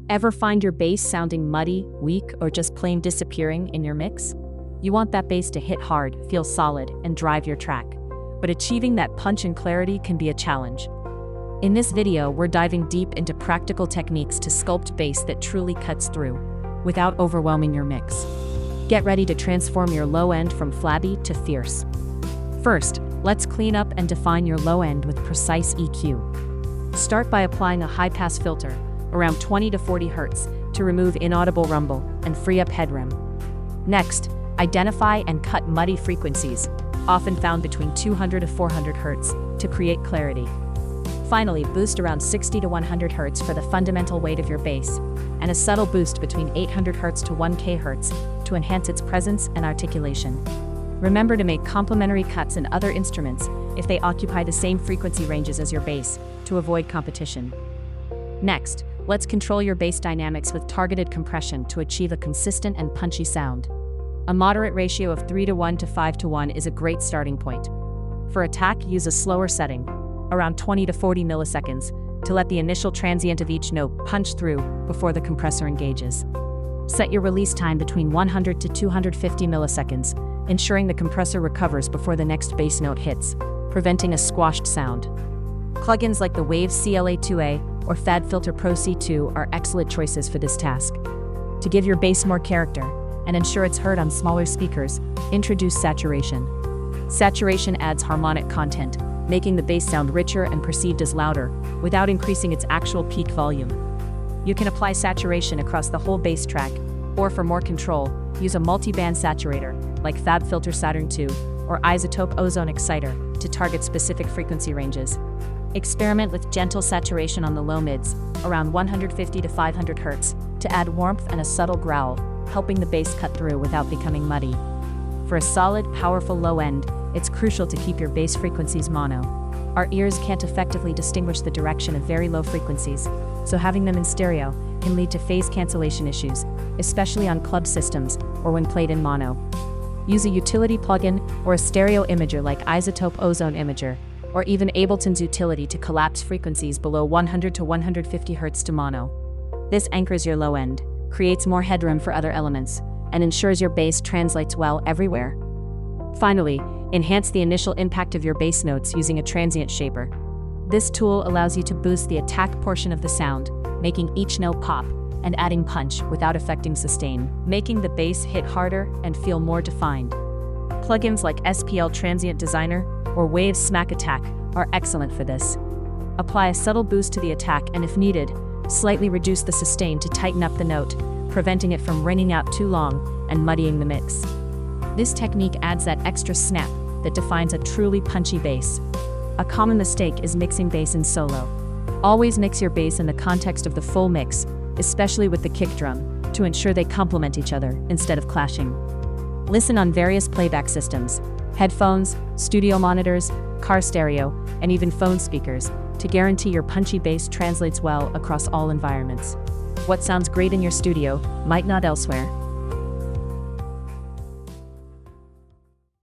Ever find your bass sounding muddy, weak, or just plain disappearing in your mix? You want that bass to hit hard, feel solid, and drive your track. But achieving that punch and clarity can be a challenge. In this video, we're diving deep into practical techniques to sculpt bass that truly cuts through, without overwhelming your mix. Get ready to transform your low end from flabby to fierce. First, let's clean up and define your low end with precise EQ. Start by applying a high-pass filter, around 20 to 40 Hz, to remove inaudible rumble and free up headroom. Next, identify and cut muddy frequencies, often found between 200 to 400 Hz, to create clarity. Finally, boost around 60 to 100 Hz for the fundamental weight of your bass, and a subtle boost between 800 Hz to 1 kHz to enhance its presence and articulation. Remember to make complementary cuts in other instruments if they occupy the same frequency ranges as your bass, to avoid competition. Next, let's control your bass dynamics with targeted compression to achieve a consistent and punchy sound. A moderate ratio of 3:1 to 5:1 is a great starting point. For attack, use a slower setting, around 20 to 40 milliseconds, to let the initial transient of each note punch through before the compressor engages. Set your release time between 100 to 250 milliseconds, ensuring the compressor recovers before the next bass note hits, preventing a squashed sound. Plugins like the Waves CLA2A or FabFilter Pro C2 are excellent choices for this task. To give your bass more character and ensure it's heard on smaller speakers, introduce saturation. Saturation adds harmonic content, making the bass sound richer and perceived as louder, without increasing its actual peak volume. You can apply saturation across the whole bass track, or for more control, use a multi-band saturator, like FabFilter Saturn II or Isotope Ozone Exciter, to target specific frequency ranges. Experiment with gentle saturation on the low mids, around 150 to 500 Hz, to add warmth and a subtle growl, helping the bass cut through without becoming muddy. For a solid, powerful low end, it's crucial to keep your bass frequencies mono. Our ears can't effectively distinguish the direction of very low frequencies, so having them in stereo can lead to phase cancellation issues, especially on club systems or when played in mono. Use a utility plugin or a stereo imager like Isotope Ozone Imager, or even Ableton's utility to collapse frequencies below 100 to 150 Hz to mono. This anchors your low end, creates more headroom for other elements, and ensures your bass translates well everywhere. Finally, enhance the initial impact of your bass notes using a transient shaper. This tool allows you to boost the attack portion of the sound, making each note pop and adding punch without affecting sustain, making the bass hit harder and feel more defined. Plugins like SPL Transient Designer or Waves Smack Attack are excellent for this. Apply a subtle boost to the attack and, if needed, slightly reduce the sustain to tighten up the note, preventing it from ringing out too long and muddying the mix. This technique adds that extra snap that defines a truly punchy bass. A common mistake is mixing bass in solo. Always mix your bass in the context of the full mix, especially with the kick drum, to ensure they complement each other instead of clashing. Listen on various playback systems, headphones, studio monitors, car stereo, and even phone speakers, to guarantee your punchy bass translates well across all environments. What sounds great in your studio might not elsewhere.